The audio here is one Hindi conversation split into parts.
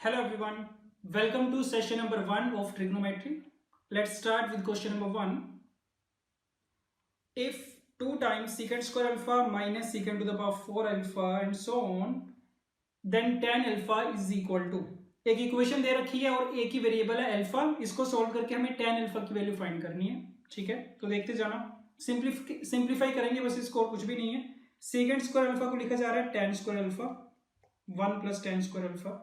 Hello everyone, welcome to session number 1 of trigonometry. Let's start with question number 1. If 2 times secant square alpha minus secant to the power 4 alpha and so on, then tan alpha is equal to, एक इक्वेशन दे रखी है और एक ही वेरिएबल है अल्फा, इसको सॉल्व करके हमें tan अल्फा की वैल्यू फाइंड करनी है. ठीक है, तो देखते जाना, सिंप्लीफाई करेंगे बस इसको, और कुछ भी नहीं है. सेकेंड स्क्वायर अल्फा को लिखा जा रहा है tan square alpha 1 plus tan square alpha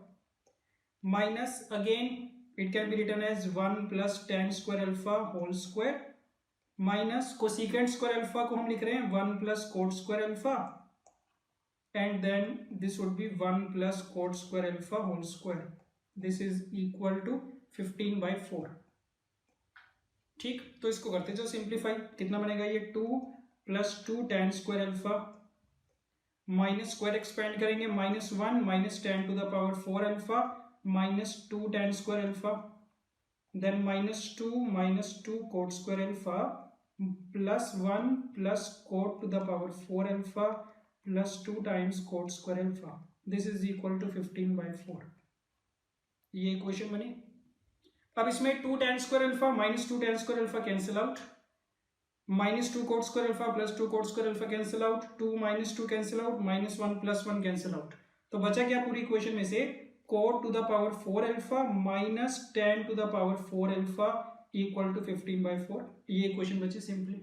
minus again it can be written as 1 plus tan square alpha whole square minus cosecant square alpha को हम लिख रहे हैं 1 plus cot square alpha and then this would be 1 plus cot square alpha whole square. This is equal to 15/4. ठीक, तो इसको करते जाओ सिंप्लीफाई. कितना बनेगा ये 2 plus 2 tan square alpha minus square expand करेंगे -1 minus tan to the power 4 alpha minus 2 tan square alpha, then -2 cot square alpha plus 1 plus cot to the power 4 alpha plus 2 times cot square alpha. This is equal to 15/4. ये इक्वेशन बनी. अब इसमें 2 tan square alpha minus 2 tan square alpha cancel out, -2 cot square alpha plus 2 cot square alpha cancel out, 2 minus 2 cancel out, -1 plus 1 cancel out. तो बचा क्या पूरी इक्वेशन में से cot to the power 4 alpha minus tan to the power 4 alpha equal to 15/4. ये इक्वेशन बची सिंपली.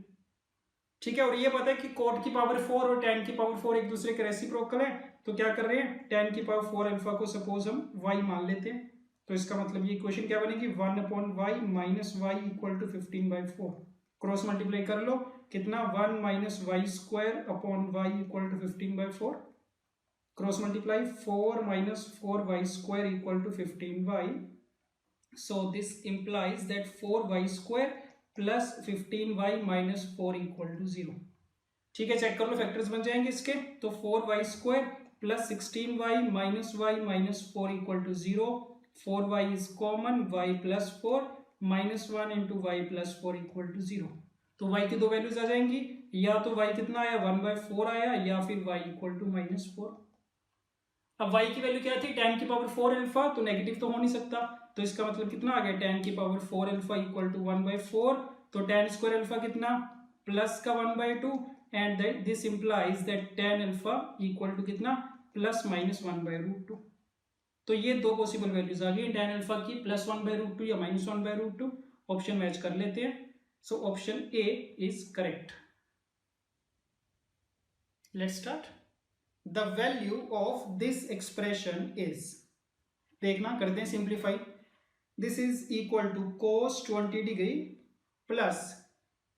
ठीक है, और ये पता है कि cot की पावर 4 और tan की पावर 4 एक दूसरे के रेसिप्रोकल है, तो क्या कर रहे हैं, tan की पावर 4 अल्फा को सपोज हम y मान लेते हैं, तो इसका मतलब ये इक्वेशन क्या बनेगी 1/y minus y equal to 15/4. Cross multiply कर लो, कितना 1 minus y square upon y equal to 15/4. Cross multiply 4 minus 4y square equal to 15y. So this implies that 4y square plus 15y minus 4 equal to 0. ठीक है, चेक कर लो, फैक्टर्स बन जाएंगे इसके. तो 4y square plus 16y minus y minus 4 equal to 0. 4y is common, y plus 4 minus 1 into y plus 4 equal to 0. तो y की दो वैल्यूज आ जाएंगी, या तो y कितना आया 1/4 आया, या फिर y equal to -4. अब y की वैल्यू क्या थी, tan की पावर 4 अल्फा, तो नेगेटिव तो हो नहीं सकता, तो इसका मतलब कितना आ गया tan की पावर 4 अल्फा इक्वल टू 1/4. तो tan स्क्वायर अल्फा कितना, प्लस का 1/2, and this implies that tan alpha equal to कितना, प्लस माइनस 1/√2. तो ये दो पॉसिबल वैल्यूज आ गई tan अल्फा की, प्लस 1/√2 या माइनस 1/√2. ऑप्शन मैच कर लेते हैं. सो option A is correct. Let's start. The value of this expression is, देखना, करते हैं simplify. This is equal to cos 20 degree plus,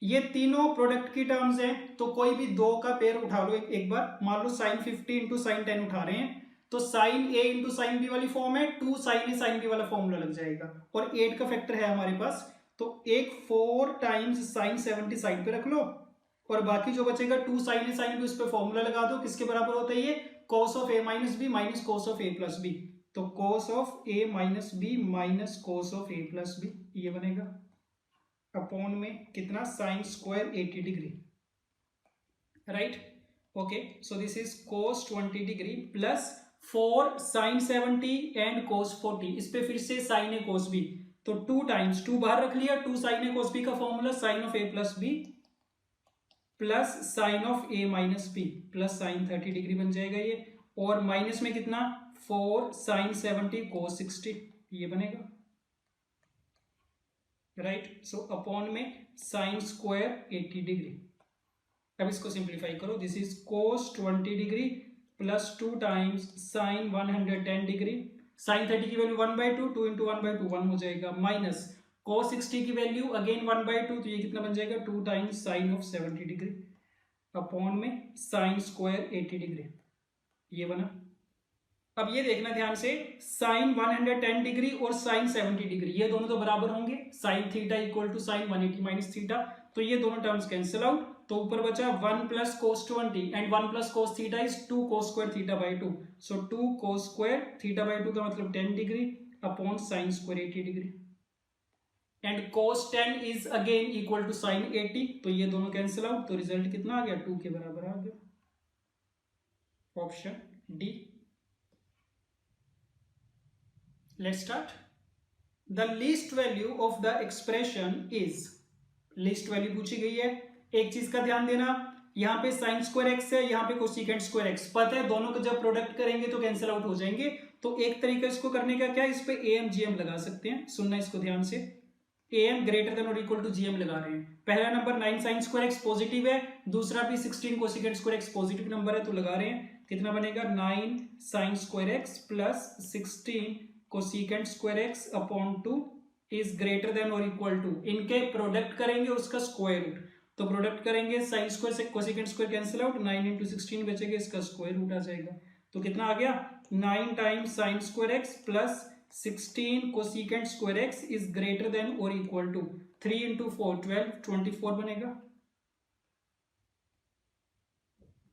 ये तीनों प्रोडक्ट की टर्म्स हैं, तो कोई भी दो का पेयर उठा लो एक बार. मान लो sin 50 इंटू साइन 10 उठा रहे हैं, तो sin a into sine B वाली फॉर्म है, 2 sin a sin b वाला फॉर्मूला लग जाएगा, और 8 का फैक्टर है हमारे पास, तो एक 4 टाइम्स sin 70 साइड पे रख लो, और बाकी जो बचेगा 2 sin a sin b, उस पर फॉर्मूला लगा दो. किसके बराबर होता है ये, cos of a minus b minus cos of a plus b. तो cos of a minus b minus cos of a plus b ये बनेगा, अपॉन में कितना sin square 80 degree. Right, okay. So this is cos 20 degree plus 4 sin 70 and cos 40. इस पे फिर से sin a cos b, तो 2 टाइम्स 2 बाहर रख लिया, 2 sin a cos b का formula sin of a plus b plus sine of A minus B plus sine 30 degree बन जाएगा ये, और माइनस में कितना 4 sin 70 cos 60 ये बनेगा. राइट, सो अपॉन में साइन स्क्वायर 80 डिग्री. अब इसको सिंप्लीफाई करो. This is cos 20 degree plus 2 times sine 110 degree. Sine 30 की वैल्यू 1/2, 2 इंटू 1/2 1 हो जाएगा, माइनस cos 60 की वैल्यू अगेन 1/2, तो ये कितना बन जाएगा 2 times sine of 70 degree upon में साइन स्क्वायर 80 डिग्री ये बना. अब ये देखना ध्यान से, साइन 110 डिग्री और साइन 70 डिग्री ये दोनों तो बराबर होंगे, sine theta equal to sine 180 minus theta, तो ये दोनों टर्म्स कैंसिल आउट. तो ऊपर बचा 1 plus cos 20 and 1 plus cos theta is 2 cos square थीटा/2. सो 2 cos स्क्वायर थीटा/2 का मतलब 10 degree upon sine square 80 degree, and cos 10 is again equal to sin 80, तो ये दोनों कैंसिल आउट, तो रिजल्ट कितना आ गया 2 के बराबर आ गया. Option D. Let's start. The least value of the expression is, least value पूछी गई है। एक चीज का ध्यान देना, यहाँ पे साइन स्क्वायर एक्स है, यहाँ पे कोसिकेंट स्क्वायर एक्स, पता है दोनों को जब प्रोडक्ट करेंगे तो कैंसिल आउट हो जाएंगे। तो एक तरीका इसको करने का क्या है, इस पे एम जीएम लगा सकते हैं। सुनना इसको ध्यान से, एम ग्रेटर देन और इक्वल टू जीएम लगा रहे हैं। पहला number 9 sign square x positive है, दूसरा भी 16 cosecant square x positive number है, तो लगा रहे हैं। कितना बनेगा, 9 sign square x plus 16 cosecant square x upon 2 is greater than और इक्वल टू, इनके प्रोडक्ट करेंगे उसका स्क्वायर रूट। तो प्रोडक्ट करेंगे साइन स्क्वायर से cosecant square cancel out, 9 into 16 बचेगा, इसका स्क्वायर रूट आ जाएगा। तो कितना आ गया, 9 times sine square x plus 16 cosecant square x is greater than और इक्वल टू 3 इंटू 4 12, 24 बनेगा।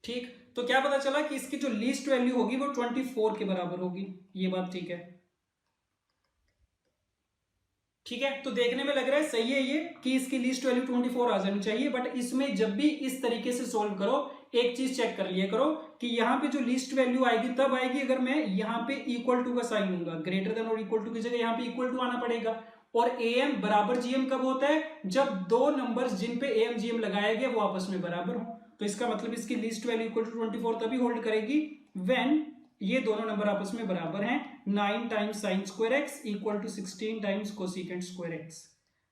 ठीक, तो क्या पता चला कि इसकी जो लीस्ट वैल्यू होगी वो 24 के बराबर होगी। ये बात ठीक है। ठीक है, तो देखने में लग रहा है सही है ये कि इसकी लीस्ट वैल्यू 24 आ जानी चाहिए, बट इसमें जब भी इस तरीके से सोल्व करो एक चीज चेक कर लिया करो कि यहाँ पे जो लीस्ट वैल्यू आएगी तब आएगी अगर मैं यहाँ पे इक्वल टू का साइन लूंगा। ग्रेटर देन और इक्वल टू की जगह यहाँ पे इक्वल टू आना पड़ेगा। और एम बराबर जीएम कब होता है, जब दो नंबर्स जिन पे एम जीएम लगाया गया वो आपस में बराबर हो। तो इसका मतलब इसकी लीस्ट वैल्यू इक्वल टू 24 तभी होल्ड करेगी व्हेन ये दोनों नंबर आपस में बराबर हैं। 9 times sine square X equal to 16 times cosecant square X.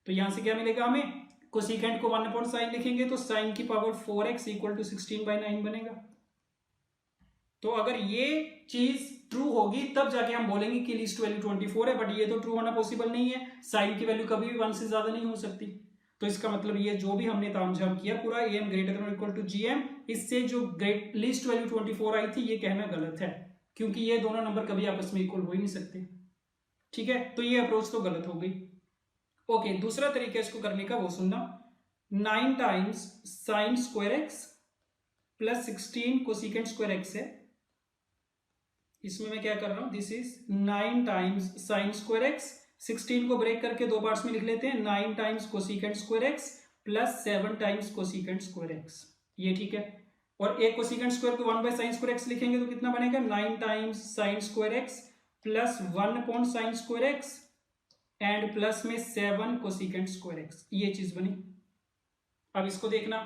तो यहां से क्या मिलेगा हमें, कोसिकेंट को 1 अपॉन साइन लिखेंगे तो साइन की पावर 4x इक्वल टू 16/9 बनेगा। तो अगर ये चीज ट्रू होगी तब जाके हम बोलेंगे कि लीस्ट वैल्यू 24 है, बट ये तो ट्रू होना पॉसिबल नहीं है। साइन की वैल्यू कभी भी 1 से ज्यादा नहीं हो सकती। तो इसका मतलब ये जो भी हमने तामझाम किया पूरा एम ग्रेटर देन और इक्वल टू जीएम, इससे जो ग्रेट लीस्ट वैल्यू 24 आई थी ये कहना गलत है, क्योंकि ये दोनों नंबर कभी आपस में इक्वल हो ही नहीं सकते। ठीक है, तो ये अप्रोच तो गलत हो गई। ओके, दूसरा तरीका इसको करने का वो सुनना। 9 times sine square x plus 16 cosecant square x है। इसमें मैं क्या कर रहा हूं, this is 9 times sine square x, 16 को ब्रेक करके दो पार्ट्स में लिख लेते हैं, 9 times cosecant square x plus 7 times cosecant square x. ये ठीक है। और एक कोसिकेंट स्क्वायर को 1 बाय साइन स्क्वायर एक्स लिखेंगे तो कितना बनेगा, 9 times sine square x plus 1 upon sine square x and plus में 7 कोसिकेंट स्क्वायर एक्स। ये चीज बनी। अब इसको देखना,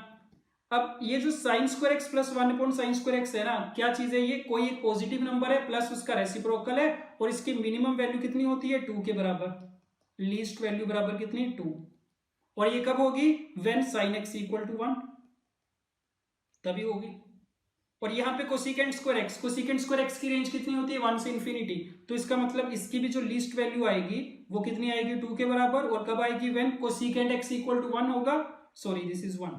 अब ये जो sign square x plus 1 upon sine square x है ना, क्या चीज है ये, कोई एक पॉजिटिव नंबर है प्लस उसका रेसिप्रोकल है और इसकी मिनिमम वैल्यू कितनी होती है, 2 के बराबर। लीस्ट वैल्यू बराबर कितनी, 2। और ये कब होगी, when sine x equal to 1, तभी होगी। और यहाँ पे कोसिकेंट स्क्वायर एक्स की रेंज कितनी होती है, 1 से इंफिनिटी। तो इसका मतलब इसकी भी जो लीस्ट वैल्यू आएगी वो कितनी आएगी, 2 के बराबर। और कब आएगी, when cosecant x equal to 1 होगा, sorry this is 1,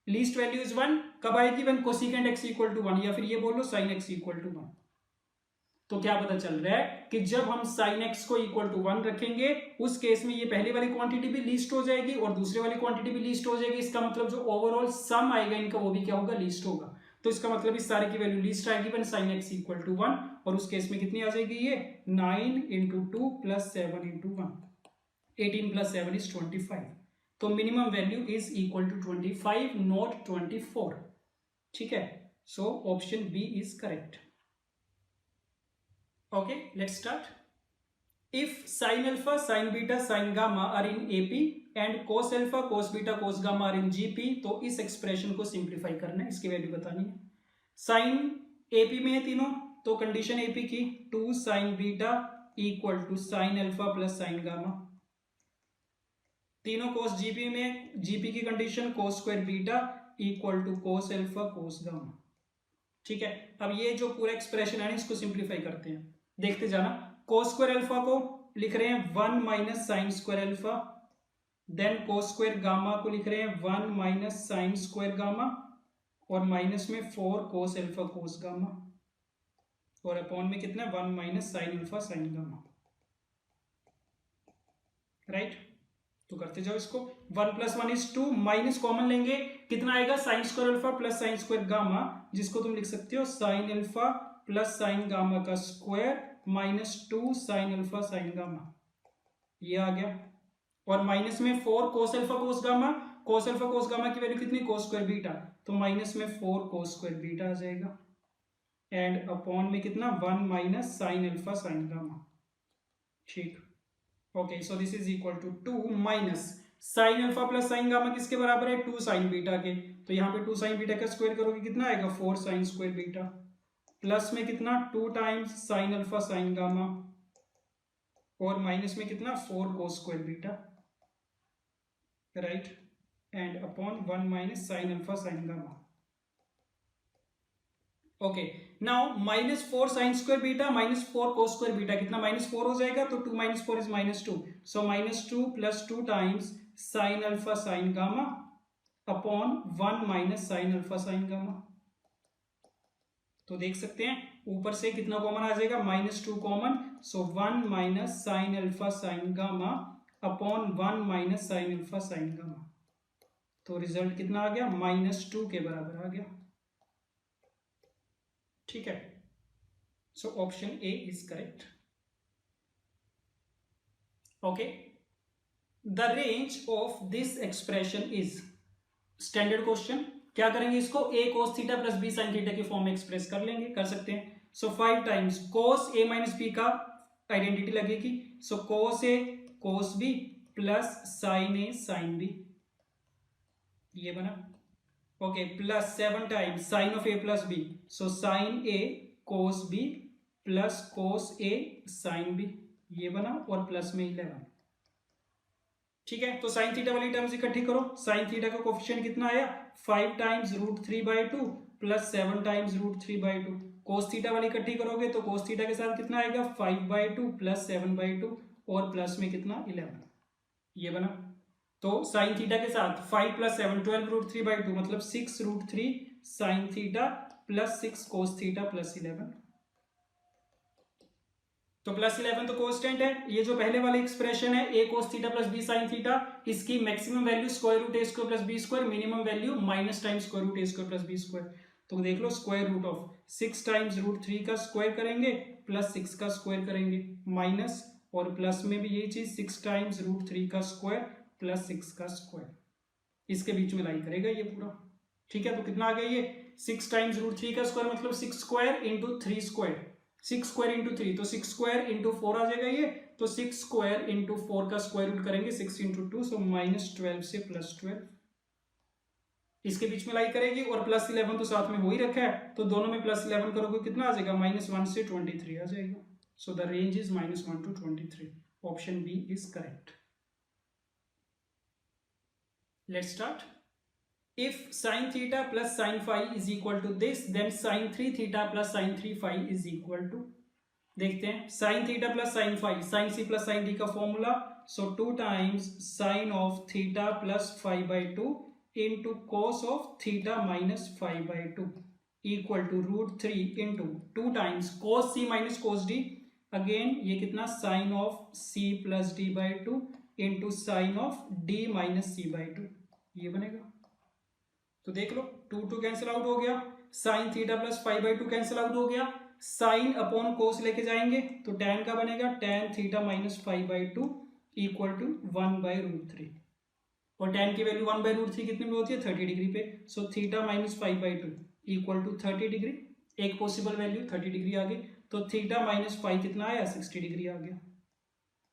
least value is 1। कब आएगी, when cosecant x equal to 1, या फिर ये बोलो साइन एक्स इक्वल टू 1। तो क्या पता चल रहा है कि जब हम साइन एक्स को इक्वल टू 1 रखेंगे उस केस में ये पहले वाली क्वांटिटी भी लीस्ट हो जाएगी और दूसरे वाली क्वांटिटी भी लीस्ट हो जाएगी। इसका मतलब जो ओवरऑल सम आएगा इनका वो भी क्या होगा, लीस्ट होगा। तो इसका मतलब इस सारे की वैल्यू लीस्ट आएगी when sine x equal to 1, और उस केस में कितनी आ जाएगी, ये 9 into 2 plus 7 into 1, 18 plus 7 is 25। तो minimum value is equal to 25 not 24। ठीक है, so option B is correct. Okay, let's start. If sin alpha, sin beta, sin gamma are in AP and cos alpha, cos beta, cos gamma are in GP, तो इस एक्सप्रेशन को सिंप्लीफाई करना है, इसकी वैल्यू बतानी है। साइन AP में है तीनों, तो कंडीशन AP की 2 sin beta equal to sin alpha plus sin gamma. तीनों cos GP में, GP की condition cos square beta equal to cos alpha cos gamma. ठीक है, अब ये जो पूरा एक्सप्रेशन है इसको सिंप्लीफाई करते हैं, देखते जाना। कोस स्क्वायर अल्फा को लिख रहे हैं 1 minus sine square alpha, then cos square gamma को लिख रहे हैं 1 माइनस साइन स्क्वायर गामा, और माइनस में 4 कोस अल्फा कोस गामा, और अपॉन में कितना 1 minus sine alpha sine gamma. Right, तो करते जाओ इसको। 1 प्लस 1 इज 2, माइनस कॉमन लेंगे, कितना आएगा, sine square alpha plus sine square gamma, जिसको तुम लिख सकते हो sine alpha plus sine gamma का square minus 2 sine alpha sine gamma, ये आ गया। और माइनस में 4 cos alpha cos gamma, cos alpha cos gamma की वैल्यू कितनी, कोस स्क्वायर बीटा, तो माइनस में 4 कोस स्क्वायर बीटा आ जाएगा, एंड अपॉन में कितना 1 minus sine alpha sine gamma. ठीक, okay, so this is equal to 2 minus sine alpha plus sine gamma किसके बराबर है, 2 साइन बीटा के। तो यहाँ पे 2 साइन बीटा का स्क्वायर करोगे कितना आएगा, 4 साइन स्क्वायर बीटा, प्लस में कितना 2 times sign alpha sine gamma, और माइनस में कितना 4 कोस square beta, right, and upon 1 minus sine alpha sine gamma. Okay, now -4 sine square beta -4 cos square beta कितना, -4 हो जाएगा, तो 2 - 4 is -2, so -2 + 2 times sign alpha sine gamma upon 1 minus sine alpha sine gamma. तो देख सकते हैं ऊपर से कितना कॉमन आ जाएगा, -2 कॉमन, सो 1 minus sine alpha sine gamma upon 1 minus sine alpha sine gamma. तो रिजल्ट कितना आ गया, -2 के बराबर आ गया। ठीक है, so option A is correct. Okay, the range of this expression is, standard question, क्या करेंगे इसको, a cos theta plus b sin theta के फॉर्म में एक्सप्रेस कर लेंगे, कर सकते हैं। सो 5 times cos a minus b का आइडेंटिटी लगेगी, सो cos a cos b plus sin a sin b, ये बना। Okay, plus 7 times sine of a plus b, so sin a cos b plus cos a sin b, ये बना, और प्लस में 11। ठीक है, तो साइन थीटा वाली टर्म्स इकट्ठी करो, साइन थीटा का कोफिशिएंट कितना आया, 5 times √3/2 plus 7 times √3/2। Cos theta वाली इकट्ठी करोगे तो कोस थीटा के साथ कितना आएगा, 5/2 प्लस 7/2, और प्लस में कितना 11, ये बना। तो साइन थीटा के साथ 5 + 7 12 √3/2 मतलब 6 √3 sign theta plus 6 cos theta plus 11। तो +11 तो कांस्टेंट है, ये जो पहले वाली एक्सप्रेशन है a cos theta plus b sin theta, इसकी maximum value √a² plus b², minimum value minus times √a² plus b²। तो देख लो स्क्वायर रूट ऑफ 6 टाइम्स √3 का स्क्वायर करेंगे प्लस 6 का स्क्वायर करेंगे माइनस, और प्लस में भी यही चीज 6 टाइम्स √3 का स्क्वायर प्लस 6 का स्क्वायर, इसके बीच में लाई करेगा ये पूरा। ठीक है, तो कितना आ गया ये 6 टाइम्स √3 का स्क्वायर मतलब 6 square into 3 square, 6 square into 3, तो 6 स्क्वायर इंटू 4 आ जाएगा ये, तो 6 स्क्वायर इंटू 4 का स्क्वायर रूट करेंगे 6 इंटू 2, सो -12 से +12, इसके बीच में लाई करेगी, और +11 तो साथ में हो ही रखा है, तो दोनों में +11 करोगे कितना आ जाएगा, -1 से 23 आ जाएगा। So the range is -1 to 23, option B is correct. Let's start. If sin theta plus sin phi is equal to this, then sin 3 theta plus sin 3 phi is equal to, देखते हैं sin theta plus sin phi, sin c plus sin d का formula, so 2 times sin of theta plus phi/2 into cos of theta minus phi/2 equal to √3 into 2 times cos c minus cos d, again ये कितना sin of c plus d/2 into sin of d minus c/2, ये बनेगा। तो देख लो 2 कैंसिल आउट हो गया, sign theta plus phi/2 cancel out हो गया, साइन अपॉन कोस लेके जाएंगे तो tan का बनेगा tan theta minus phi/2 equal to 1/√3, और tan की वैल्यू 1/√3 कितने में होती है, 30 डिग्री पे, so theta minus phi/2 equal to 30 degree, एक पॉसिबल वैल्यू 30 डिग्री आ गई, तो थीटा माइनस फाई कितना आया, 60 डिग्री आ गया।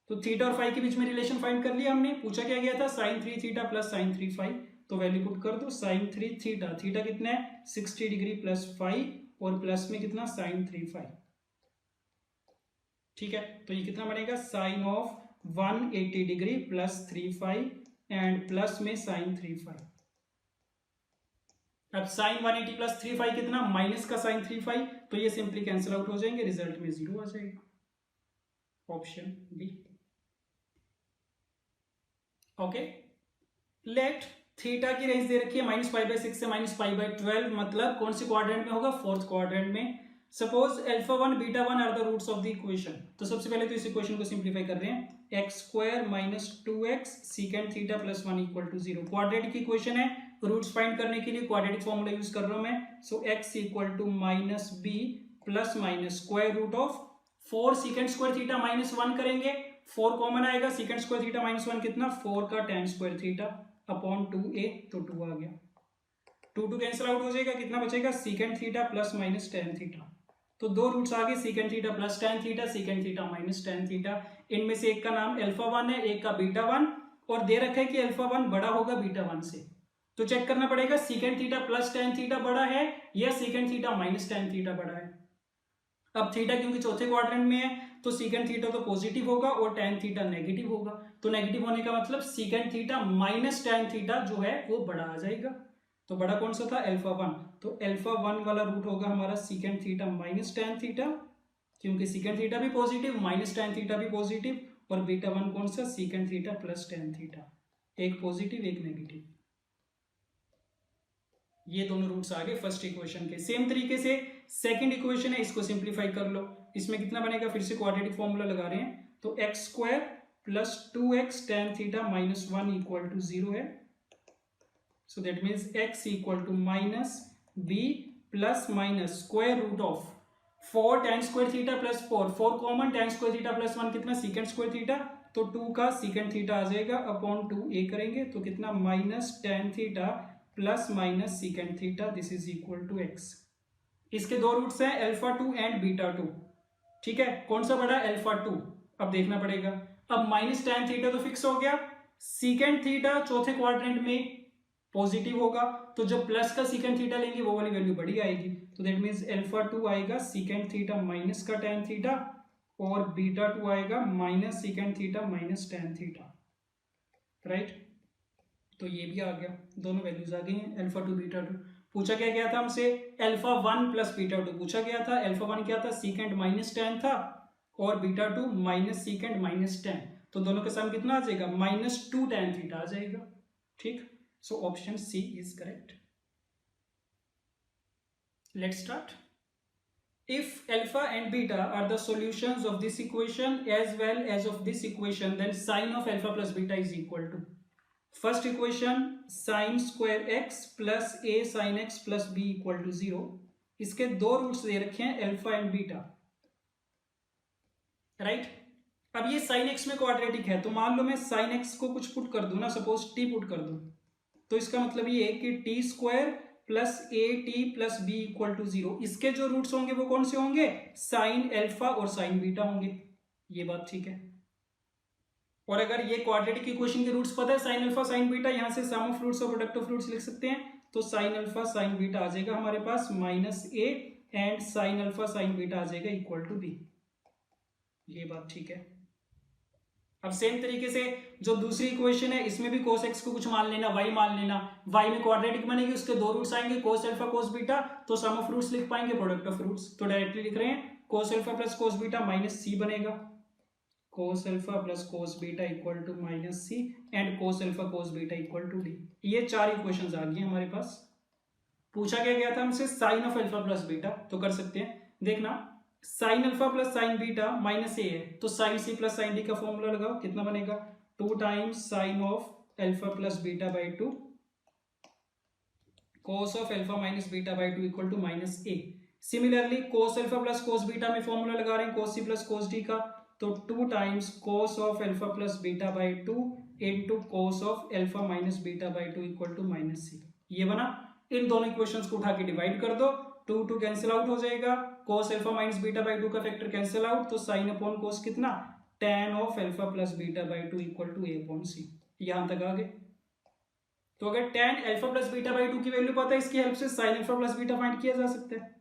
तो थीटा और फाई के बीच में रिलेशन फाइंड कर लिया हमने, पूछा क्या गया था, sine 3 theta plus sine 3 phi, तो वैल्यू पुट कर दो, साइन 3 थीटा, थीटा कितना है 60 डिग्री प्लस फाई, और प्लस में कितना साइन 3 फाई, ठीक है। तो ये कितना बनेगा, sine of 180 degree plus 3 phi and plus में साइन 3 फाई। अब साइन 180 प्लस 3 फाई कितना, माइनस का साइन 3 फाई, तो ये सिंपली कैंसिल आउट हो जाएंगे, रिजल्ट में 0 आ जाएगा, option B. Okay, let theta की रेंज दे रखी है -π/6 से -π/12, मतलब कौन सी क्वाड्रेंट में होगा, फोर्थ क्वाड्रेंट में। Suppose α1 β1 are the roots of the equation, तो सबसे पहले तो इस इक्वेशन को सिंप्लीफाई कर रहे हैं, x² - 2x secant theta plus 1 equal to 0, quadratic की इक्वेशन है, रूट्स फाइंड करने के लिए क्वाड्रेटिक फॉर्मूला यूज कर रहा हूं मैं, so x equal to -b plus minus square root of 4 secant square theta -1 करेंगे, 4 कॉमन आएगा, सीकेंड स्क्वायर थीटा -1 कितना, 4 का tan square theta upon 2a, तो 2 आ गया, 2 कैंसिल आउट हो जाएगा, कितना बचेगा, सीकेंड theta plus minus tan theta, तो दो रूट्स आ गए, सीकेंड theta plus tan theta, secant theta minus tan theta. इनमें से एक का नाम अल्फा 1 है, एक का बीटा 1, और दे रखा है कि अल्फा 1 बड़ा होगा बीटा 1 से। तो चेक करना पड़ेगा सीकेंड थीटा प्लस टेन थीटा बड़ा है या secant theta minus tan theta बड़ा है। अब थीटा क्योंकि चौथे क्वाड्रेंट में है तो सीकेंड थीटा तो पॉजिटिव होगा और टेन थीटा नेगेटिव होगा, तो नेगेटिव होने का मतलब secant theta minus tan theta जो है वो बड़ा आ जाएगा। तो बड़ा कौन सा था, अल्फा 1, तो अल्फा 1 वाला रूट होगा हमारा secant theta minus tan theta, क्योंकि सीकेंड थीटा भी पॉजिटिव माइनस टेन थीटा भी पॉजिटिव, और बीटा 1 कौन सा, सीकेंड थीटा प्लस टेन थीटा, एक पॉजिटिव एक नेगेटिव। ये दोनों रूट्स आ गए फर्स्ट इक्वेशन के। सेम तरीके से सेकंड इक्वेशन है, इसको सिंप्लीफाई कर लो। इसमें कितना बनेगा, फिर से क्वाड्रेटिक फॉर्मूला लगा रहे हैं, तो x square plus 2x tan theta minus 1 equal to 0 है। So that means x equal to minus b plus minus square root of 4 tan square theta plus 4 common, tan square theta plus 1 कितना, सीकेंड स्क्वायर थीटा, तो 2 का सीकेंड थीटा आ जाएगा अपॉन 2a करेंगे तो कितना minus tan theta plus minus secant theta, this is equal to x। इसके दो रूट्स हैं अल्फा 2 एंड बीटा 2, ठीक है। कौन सा बड़ा, अल्फा 2, अब देखना पड़ेगा। अब माइनस टेन थीटा तो फिक्स हो गया, सीकेंड थीटा चौथे क्वाड्रेंट में पॉजिटिव होगा, तो जब प्लस का सीकेंड थीटा लेंगे वो वाली वैल्यू बड़ी आएगी, तो दैट मीन्स अल्फा 2 आएगा सीकेंड थीटा माइनस का टेन थीटा, और बीटा 2 आएगा minus secant theta minus tan theta, right. तो ये भी आ गया, दोनों वैल्यूज आ गई हैं, अल्फा 2 बीटा 2। पूछा क्या गया था हमसे, अल्फा 1 प्लस बीटा 2 पूछा गया था। अल्फा 1 क्या था, सीकेंड माइनस टेन था, और बीटा 2 माइनस सीकेंड माइनस टेन, तो दोनों का सम कितना आ जाएगा, माइनस 2 टेन थीटा आ जाएगा, ठीक। So option C is correct. Let's start. If alpha and beta are the solutions of this equation as well as of this equation, then sine of alpha plus beta is equal to, first equation sine square x plus a sine x plus B equal to 0। इसके दो रूट्स दे रखे हैं अल्फा एंड बीटा, राइट। अब ये साइन एक्स में क्वाड्रेटिक है, तो मान लो मैं साइन एक्स को कुछ पुट कर दूं ना, सपोज टी पुट कर दूं, तो इसका मतलब ये है कि T square plus A T plus B equal to 0। इसके जो रूट्स होंगे वो कौन से होंगे, साइन अल्फा और साइन बीटा होंगे, ये बात ठीक है। और अगर ये क्वाड्रेटिक इक्वेशन के रूट्स पता है साइन अल्फा साइन बीटा, यहां से सम ऑफ रूट्स और प्रोडक्ट ऑफ रूट्स लिख सकते हैं, तो साइन अल्फा साइन बीटा आ जाएगा हमारे पास minus A, and sine alpha sine beta आ जाएगा इक्वल टू बी, ये बात ठीक है। अब सेम तरीके से जो दूसरी इक्वेशन है, इसमें भी cos x को कुछ मान लेना, y मान लेना, y में क्वाड्रेटिक बनेगी, उसके दो रूट्स आएंगे cos अल्फा cos बीटा, तो सम ऑफ रूट्स लिख पाएंगे, प्रोडक्ट ऑफ रूट्स, तो डायरेक्टली लिख रहे हैं cos alpha plus cos beta minus c बनेगा, cos alpha plus cos beta equal to minus c, and cos alpha cos beta equal to d। ये चार इक्वेशंस आ गई हमारे पास। पूछा क्या गया था हमसे sine of alpha plus beta, तो कर सकते हैं, देखना sine alpha plus sine beta minus A है, तो sine C plus sine D का फॉर्मूला लगाओ, कितना बनेगा 2 times sine of alpha plus beta by 2 cos of alpha minus beta by 2 equal to minus A. Similarly cos alpha plus cos beta में फॉर्मूला लगा रहे हैं cos C plus cos D का, तो 2 times cos of alpha plus beta by 2 into cos of alpha minus beta by 2 equal to minus C, ये बना। इन दोनों इक्वेशंस को उठा के डिवाइड कर दो, 2 कैंसिल आउट हो जाएगा, cos alpha minus beta by 2 का फैक्टर कैंसिल आउट, तो साइन अपॉन cos कितना, tan of alpha plus beta by 2 equal to a upon c, यहां तक आ गए। तो अगर tan alpha plus beta by 2 की वैल्यू पता है, इसकी हेल्प से sine alpha plus beta find किया जा सकता है।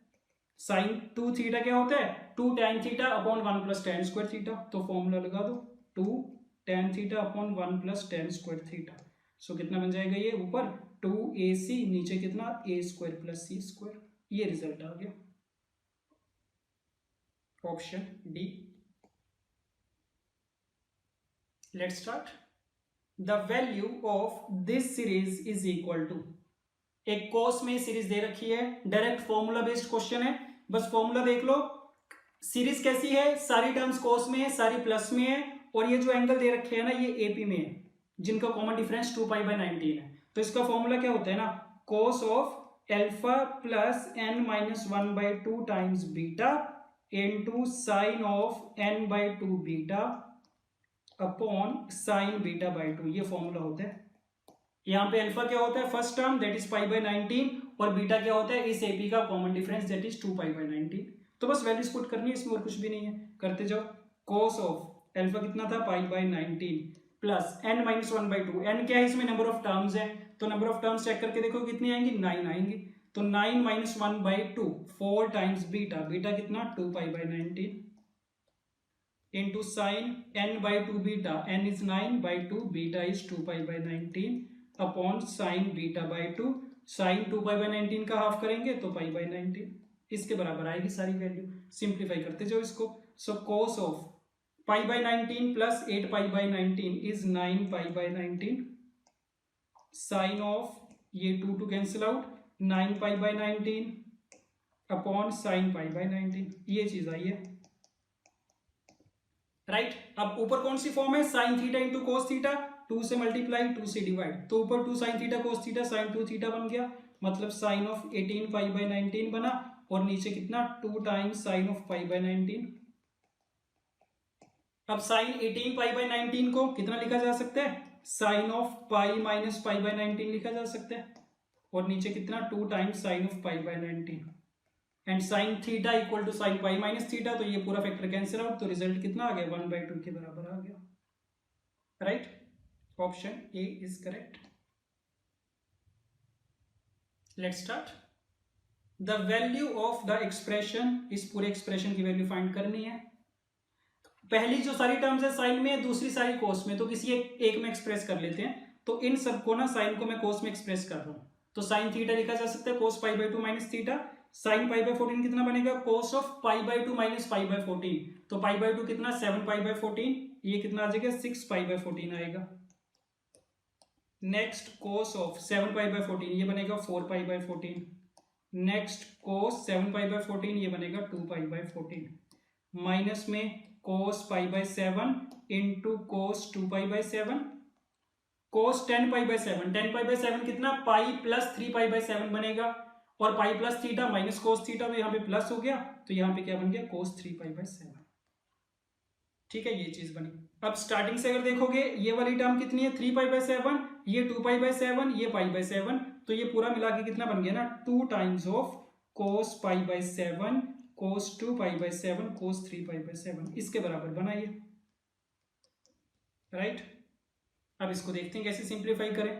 साइन 2 थीटा क्या होता है, 2 tan theta upon 1 plus tan square theta, तो फॉर्मूला लगा दो 2 tan theta upon 1 plus tan square theta. So कितना बन जाएगा ये, ऊपर 2ac, नीचे कितना a square plus c square, ये रिजल्ट आ गया, option D. Let's start. The value of this series is equal to, एक कोस में सीरीज दे रखी है, डायरेक्ट फॉर्मूला बेस्ड क्वेश्चन है, बस फॉर्मूला देख लो। सीरीज कैसी है, सारी टर्म्स कोस में है, सारी प्लस में है, और ये जो एंगल दे रखे हैं ना ये एपी में है, जिनका कॉमन डिफरेंस 2π/19 है। तो इसका फॉर्मूला क्या होता है ना, cos of alpha plus n minus 1/2 times beta into sine of n/2 beta upon sine beta by 2, ये फॉर्मूला होता है। यहाँ पे अल्फा क्या होता है, फर्स्ट टर्म दैट इज π/19, और बीटा क्या होता है, इस एपी का कॉमन डिफरेंस दैट इज 2π/19। तो बस वैल्यूज पुट करनी है इसमें, और कुछ भी नहीं है, करते जाओ। कोस ऑफ अल्फा कितना था, π/19 प्लस n-1/2। n क्या है इसमें, नंबर ऑफ टर्म्स है, तो नंबर ऑफ टर्म्स चेक करके देखो कितनी आएंगी, 9 आएंगी। तो 9 - 1/2 4 टाइम्स बीटा, बीटा कितना 2π/19 into sine n/2 beta, n is 9/2, beta is 2π/19 upon sine बीटा/2, साइन 2π/19 का हाफ करेंगे तो π/19, इसके बराबर आएगी सारी वैल्यू। सिंप्लीफाई करते जाओ इसको। So cos of π/19 plus 8π/19 is 9π/19, sine of ये 2 कैंसिल आउट, 9π/19 अपॉन साइन π/19, ये चीज आई है, राइट। अब ऊपर कौन सी फॉर्म है, sign theta into cos theta, 2 से मल्टीप्लाई 2 से डिवाइड, तो ऊपर 2 sine theta cos theta sine 2 theta बन गया, मतलब साइन ऑफ 18π/19 बना, और नीचे कितना 2 टाइम्स साइन ऑफ π/19। अब साइन 18π/19 को कितना लिखा जा सकता है, साइन ऑफ पाई माइनस π/19 लिखा जा सकता है, और नीचे कितना 2 times sine of π/19, and sine theta equal to sine pi minus theta, तो ये पूरा फैक्टर कैंसिल आउट, तो रिजल्ट कितना आ गया 1/2 के बराबर आ गया, right. Option A is correct. Let's start. The value of the expression, इस पूरे एक्सप्रेशन की वैल्यू फाइंड करनी है। पहली जो सारी टर्म्स है साइन में, दूसरी सारी कोस में, तो किसी एक में एक्सप्रेस कर लेते हैं। तो इन सबको ना, साइन को मैं कोस में एक्सप्रेस कर रहा हूं, तो साइन थीटा लिखा जा सकता है कोस π/2 माइनस थीटा, साइन π/14 कितना बनेगा, कोस ऑफ π/2 माइनस π/14, तो π/2 कितना 7π/14, ये कितना आ जाएगा 6π/14 आएगा। नेक्स्ट कोस ऑफ 7π/14 ये बनेगा 4π/14, नेक्स्ट कोस 7π/14 ये बनेगा 2π/14, माइनस में कोस π/7 इंटू कोस 2π/7, कोस 10π/7, 10π/7 कितना पाई प्लस 3π/7 बनेगा, और पाई plus theta minus cos theta, तो यहाँ पे प्लस हो गया, तो यहाँ पे क्या बन गया कोस 3π/7, ठीक है, ये चीज बनी। अब स्टार्टिंग से अगर देखोगे ये वाली टर्म कितनी है 3π/7, ये 2π/7, ये π/7, तो ये पूरा मिला के कितना बन गया ना 2 टाइम्स ऑफ कोस π/7 कोस 2π/7 कोस 3π/7, इसके बराबर बना ये, राइट। अब इसको देखते हैं कैसे सिंप्लीफाई करें।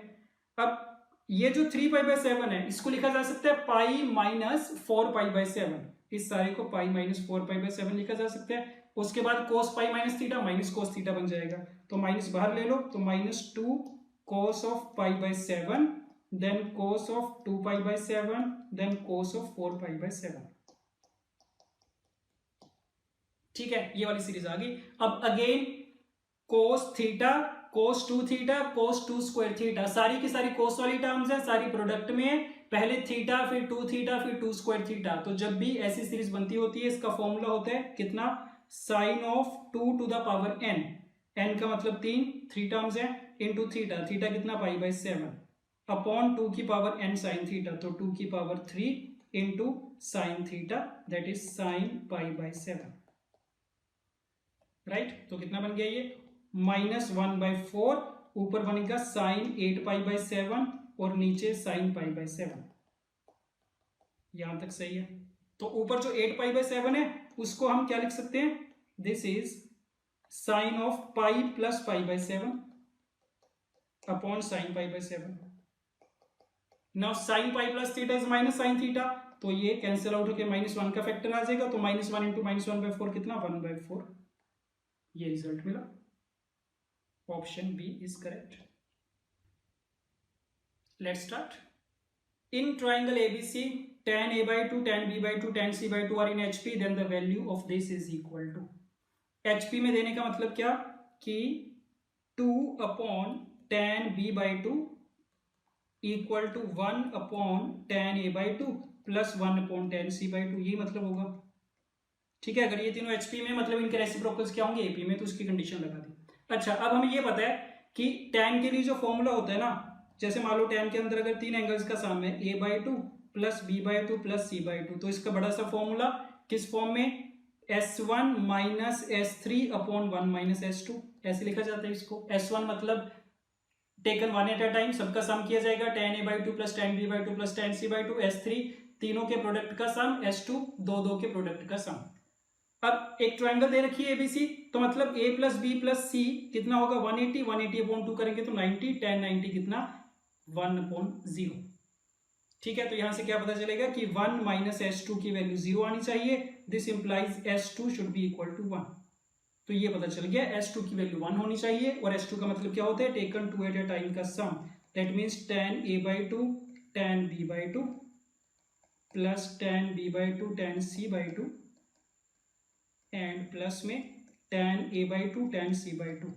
अब ये जो 3π/7 है इसको लिखा जा सकता है पाई माइनस 4π/7, इस सारे को पाई माइनस 4π/7 लिखा जा सकता है। उसके बाद cos pi minus theta minus cos theta बन जाएगा, तो माइनस बाहर ले लो, तो -2 cos of π/7, then cos of 2π/7, then cos of 4π/7, ठीक है, ये वाली सीरीज आ गई। अब again cos theta cos 2 theta cos 2 square theta, सारी की सारी कोस वाली टर्म्स है, सारी प्रोडक्ट में, पहले थीटा फिर 2 थीटा फिर 2 स्क्वायर थीटा, तो जब भी ऐसी सीरीज बनती होती है इसका फॉर्मूला होता है कितना, sine of 2 to the power n, n का मतलब 3 टर्म्स है, इनटू थीटा, थीटा कितना π/7 अपॉन 2 की पावर n साइन थीटा, तो 2 की power 3 into sine theta, that is sine π/7, right. तो कितना बन गया ये -1/4, ऊपर बनेगा साइन 8π/7 और नीचे साइन π/7, यहां तक सही है। तो ऊपर जो 8π/7 है उसको हम क्या लिख सकते हैं, this is sine of pi plus π/7 upon sine π/7। Now sine pi plus theta is minus sine theta, तो ये कैंसिल आउट होकर -1 का फैक्टर आ जाएगा, तो -1 इंटू -1/4 कितना 1/4, ये रिजल्ट मिला। Option B is correct. Let's start. In triangle ABC tan a/2 tan b/2 tan c/2 are in HP, then the value of this is equal to, HP में देने का मतलब क्या कि 2 upon tan b/2 equal to 1 upon tan a/2 plus 1 upon tan c/2, यही मतलब होगा, ठीक है। अगर ये तीनों HP में मतलब इनके रेसिप्रोकल्स क्या होंगे AP में, तो उसकी कंडीशन लगा दी। अच्छा, अब हमें ये पता है कि tan के लिए जो फॉर्मूला होता है ना, जैसे मान लो tan के अंदर अगर 3 एंगल्स का सम है a/2 plus b/2 plus c/2, तो इसका बड़ा सा फॉर्मूला किस फॉर्म में, s1 minus s3 upon 1 minus s2, ऐसे लिखा जाता है इसको। s1 मतलब taken one eight a time, सबका सम किया जाएगा tan a/2 plus tan b/2 plus tan c/2, s3 तीनों के प्रोडक्ट का सम, S2 दो के प्रोडक्ट का सम। अब एक ट्रायंगल दे रखी है ABC, तो मतलब A प्लस बी प्लस सी कितना होगा 180, 180 अपॉन 2 करेंगे तो 90, 10 90 कितना 1/0। ठीक है, तो यहां से क्या पता चलेगा कि 1 माइनस S2 की वैल्यू 0 आनी चाहिए। This implies S2 should be equal to 1। तो ये पता चल गया S2 की वैल्यू 1 होनी चाहिए, और S2 का मतलब क्या होता है, टेकन 2 एट अ टाइम का sum. That means 10a/2 10b/2 plus 10b/2 10c/2 and plus में 10a/2 10c/2।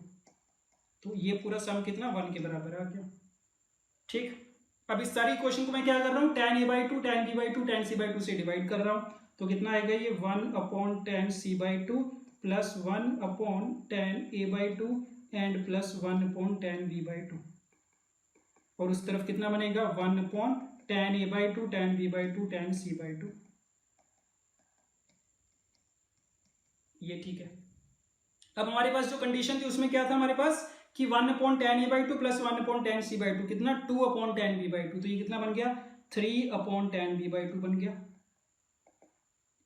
तो ये पूरा सम कितना 1 के बराबर आ गया। ठीक, अब इस सारी इक्वेशन को मैं क्या कर रहा हूँ, 10a/2 10b/2 10c/2 से डिवाइड कर रहा हूँ। तो कितना आएगा ये 1/10c/2 plus 1/10a/2 and plus 1/10b/2, और उस तरफ कितना बनेगा 1/10a/2 10b/2 10c/2। ये ठीक है। अब हमारे पास जो कंडीशन थी उसमें क्या था हमारे पास कि 1/10a/2 प्लस 1/10c/2 कितना 2/10b/2, तो ये कितना बन गया 3/10b/2 बन गया,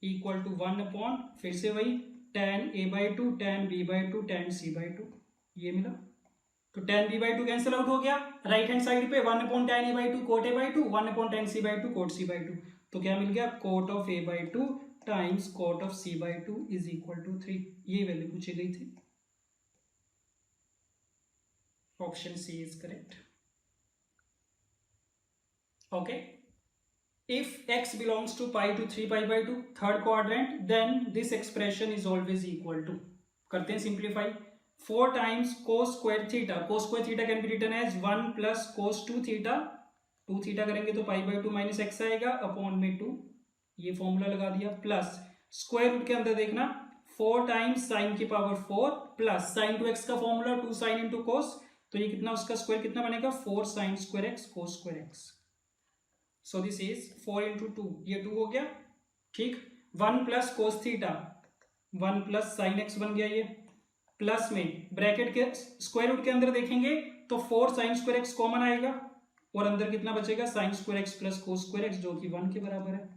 इक्वल टू 1/, फिर से वही 10a/2 10b/2 10c/2, ये मिला। तो 10b/2 कैंसिल आउट हो गया, राइट हैंड साइड पे 1/10a/2 coat a/2 1/10c/2 coat c/2, तो क्या मिल गया cot of a/2 times cot of c/2 is equal to 3। ये वैल्यू पूछी गई थी। Option C is correct. Okay, if x belongs to pi to 3π/2 third quadrant, then this expression is always equal to, करते हैं simplify, 4 times cos square theta, cos square theta can be written as 1 plus cos 2 theta, 2 theta करेंगे तो pi/2 माइनस x आएगा अपॉन में 2, ये फॉर्मूला लगा दिया, प्लस स्क्वायर रूट के अंदर देखना 4 टाइम्स साइन की power 4 plus sine to x का फॉर्मूला 2 साइन इंटू कोस, तो ये कितना उसका स्क्वायर कितना बनेगा 4 sine square x cos square x. So this is 4 into 2, ये 2 हो गया। ठीक, 1 plus cos theta 1 plus sine x बन गया ये, प्लस में ब्रैकेट के स्क्वायर रूट के अंदर देखेंगे तो 4 साइन स्क्वायर एक्स कॉमन आएगा, और अंदर कितना बचेगा sign square x plus cos square x, जो कि 1 के बराबर है,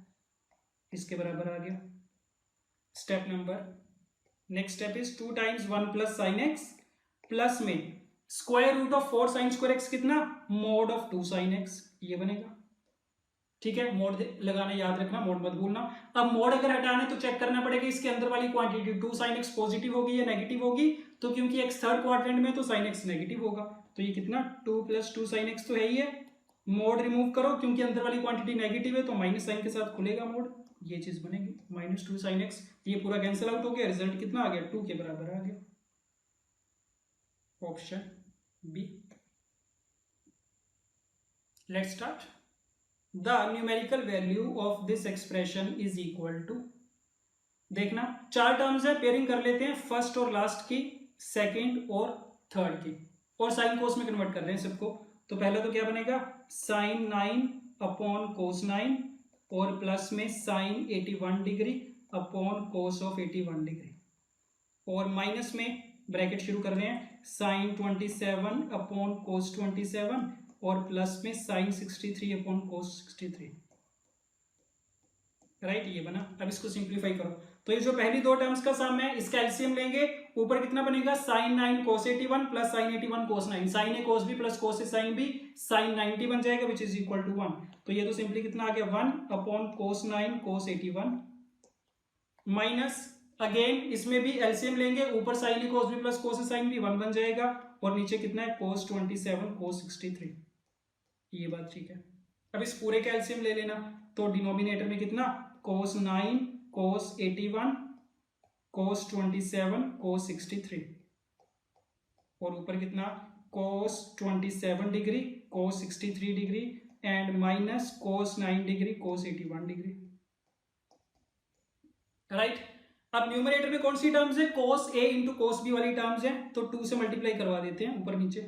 इसके बराबर आ गया। Step number, next step is 2 times 1 plus sine x plus में square root of 4 sine square x कितना मोड ऑफ 2 साइन एक्स, ये बनेगा। ठीक है, मोड लगाना याद रखना, मोड मत भूलना। अब मोड अगर हटाना है तो चेक करना पड़ेगा इसके अंदर वाली क्वांटिटी 2 साइन एक्स पॉजिटिव होगी या नेगेटिव होगी, तो क्योंकि एक्स थर्ड क्वाड्रेंट में तो साइन एक्स नेगेटिव होगा, तो ये कितना 2 प्लस 2 साइन एक्स तो है ही है। मोड रिमूव करो क्योंकि अंदर वाली क्वांटिटी नेगेटिव है, तो माइनस साइन के साथ खुलेगा मोड, ये चीज बनेगी -2 साइन एक्स, ये पूरा कैंसिल आउट हो गया, रिजल्ट कितना आ गया 2 के बराबर आ गया। Option B. Let's start. The numerical value of this expression is equal to, देखना 4 टर्म्स है, पेयरिंग कर लेते हैं फर्स्ट और लास्ट की, सेकंड और थर्ड की, और साइन कोस में कन्वर्ट कर रहे हैं सबको। तो पहले तो क्या बनेगा साइन 9 अपॉन कोस 9 और प्लस में sine 81 degree upon cos of 81 degree, और माइनस में ब्रैकेट शुरू कर रहे हैं साइन 27 अपॉन कोस 27 और प्लस में साइन 63 अपॉन कोस 63, राइट, ये बना। अब इसको सिंप्लीफाई करो, तो ये जो पहली दो टर्म्स का सम है इसका एलसीएम लेंगे, ऊपर कितना बनेगा sign 9 cos 81 plus sign 81 cos 9, sign A cos B plus cos A sine B, sign 90 बन जाएगा विच इज इक्वल टू 1, तो ये तो सिंपली कितना आ गया 1 अपॉन कोस 9 कोस 81 माइनस, अगेन इसमें भी एलसीएम लेंगे, ऊपर sign A cos B plus cos A sine B 1 बन जाएगा, और नीचे कितना है कोस 27 कोस 63, ये बात ठीक है। अब इस पूरे का एलसीएम ले लेना, तो डिनोमिनेटर में कितना कोस 9 कोस 81 कोस 27 कोस 63, और ऊपर कितना कोस 27 degree cos 63 degree and minus cos 9 degree cos 81 degree, right. अब न्यूमरेटर में कौन सी टर्म्स है कोस ए इंटू कोस बी वाली टर्म्स है, तो 2 से मल्टीप्लाई करवा देते हैं ऊपर नीचे।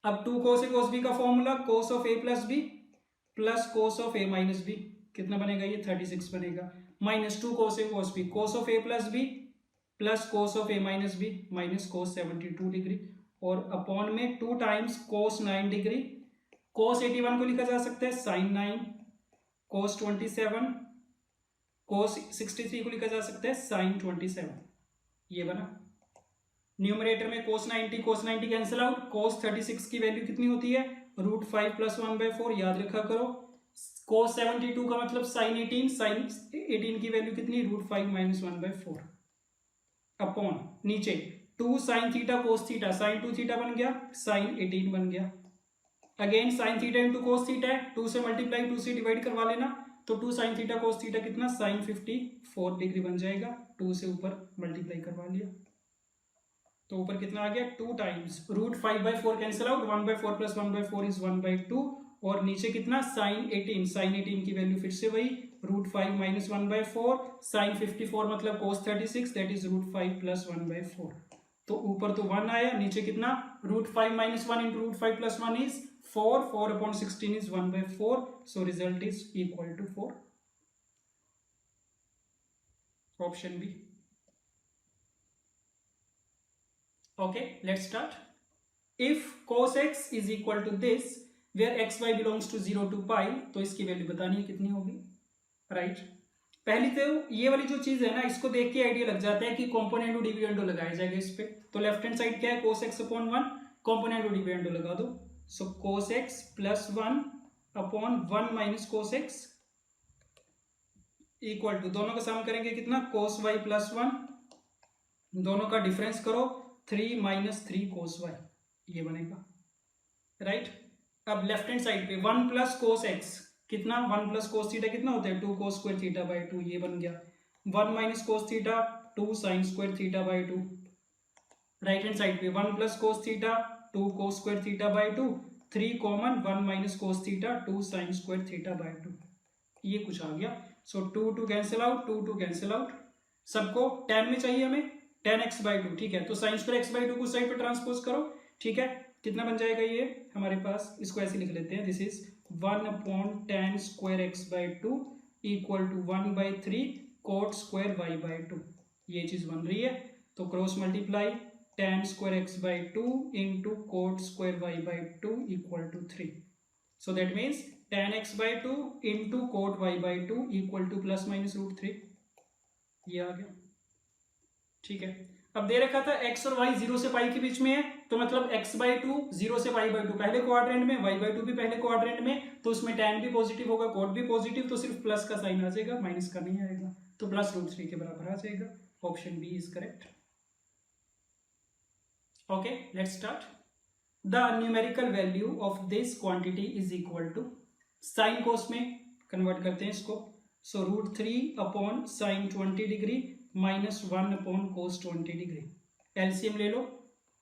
अब 2 कोस ए कोस बी का formula cos of A plus B plus cos of A minus B, कितना बनेगा ये 36 बनेगा, minus 2 cos A cos B, cos of A plus B plus cos of A minus B minus cos 72 degree, और अपॉन में 2 टाइम्स कोस 9 डिग्री, कोस 81 को लिखा जा सकता है साइन 9 cos 27, cos 63 को लिखा जा सकता है sin 27, ये बना। न्यूमरेटर में cos 90 कैंसिल आउट, cos 36 की वैल्यू कितनी होती है √5 + 1/4, याद रखा करो। cos 72 का मतलब sin 18 की वैल्यू कितनी √5 - 1/4 अपॉन नीचे 2 sin theta cos theta, sin 2 theta बन गया, sin 18 बन गया। Again sin theta into cos theta है, 2 से मल्टीप्लाई 2 से डिवाइड करवा लेना, तो 2 sin थीटा cos थीटा कितना sin 54 डिग्री बन जाएगा। 2 से ऊपर मल्टीप्लाई करवा लिया तो ऊपर कितना आ गया 2 टाइम्स √5/4 कैंसिल आउट, 1/4 + 1/4 इज 1/2, और नीचे कितना sin 18 की वैल्यू फिर से वही √5 - 1/4, sin 54 मतलब cos 36 दैट इज √5 + 1/4, तो ऊपर तो 1 आया, नीचे कितना √5 - 1 × √5 + 1 is 4, 4/16 is 1/4, so result is equal to 4, option B. Okay, let's start. If cos x is equal to this where xy belongs to 0 to pi, तो इसकी वैल्यू बतानी है कितनी होगी, राइट। पहली तो ये वाली जो चीज है ना, इसको देख के आइडिया लग जाता है कि कॉम्पोनेंटो डिविडेंडो लगाया जाएगा इस पे। तो लेफ्ट हैंड साइड क्या है cos x / 1, कॉम्पोनेंटो डिविडेंडो लगा दो, so cos x + 1 / 1 - cos x equal to, दोनों का सम करेंगे कितना cos y + 1, दोनों का डिफरेंस करो 3 - 3 cos y, ये बनेगा, राइट। अब लेफ्ट हैंड साइड पे 1 + cos x कितना, 1 + cos थीटा कितना होता है 2 cos square θ/2, ये बन गया। 1 - cos theta 2 sin square θ/2, right hand side पे 1 + cos theta 2 cos square θ/2, 3 common 1 - cos theta 2 sin square θ/2, ये कुछ आ गया। So 2 cancel out, 2 cancel out, सबको tan में चाहिए हमें, tan x/2, ठीक है। तो sin square x/2 को साइड पे ट्रांसपोज करो, ठीक है। कितना बन जाएगा ये हमारे पास, इसको ऐसे लिख लेते हैं, this is 1/tan square x/2 equal to 1/3 cot square y/2, ये चीज बन रही है। तो cross multiply tan square x/2 into cot square y/2 equal to 3, so that means tan x/2 into cot y/2 equal to ±√3, ये आ गया, ठीक है। अब दे रखा था x और y 0 से पाई के बीच में है, तो मतलब x/2 0 से y/2 पहले क्वाड्रेंट में, y/2 भी पहले क्वाड्रेंट में, तो उसमें tan भी पॉजिटिव होगा, cot भी पॉजिटिव, तो सिर्फ प्लस का साइन आ जाएगा, माइनस का नहीं आएगा, तो +√3 के बराबर आ जाएगा। Option B is correct. Okay, let's start. The numerical value of this quantity is equal to, sine cos में कन्वर्ट करते हैं इसको, so √3 sin 20 degree -1 cos 20 degree, LCM ले लो,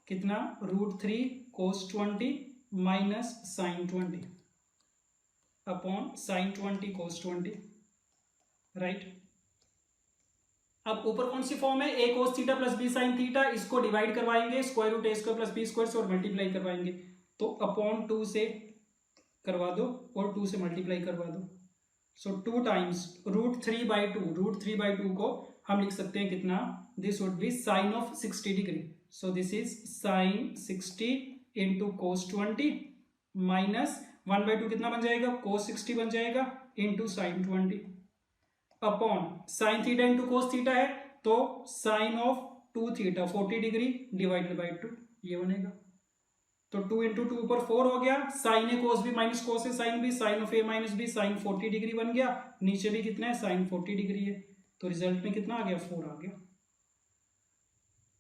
कितना √3 cos 20 sin 20 sin 20 cos 20, right. अब ऊपर कौन सी फॉर्म है, a cos theta + b sin theta, इसको डिवाइड करवाएंगे √a² + b² से और मल्टीप्लाई करवाएंगे, तो अपॉन 2 से करवा दो और 2 से मल्टीप्लाई करवा दो, सो 2 टाइम्स √3/2 को हम लिख सकते हैं कितना, this would be sine of 60 degree, so this is sine 60 into cos 20 minus 1/2 कितना बन जाएगा cos 60 बन जाएगा into sine 20 upon sine theta into cos theta है, तो sine of 2 theta 40 degree divided by 2, ये बनेगा। तो 2 × 2 ऊपर 4 हो गया, sine A cos b minus cos A sine b, sine of a minus b sine 40 degree बन गया, नीचे भी कितना है साइन 40 डिग्री है, तो रिजल्ट में कितना आ गया 4 आ गया,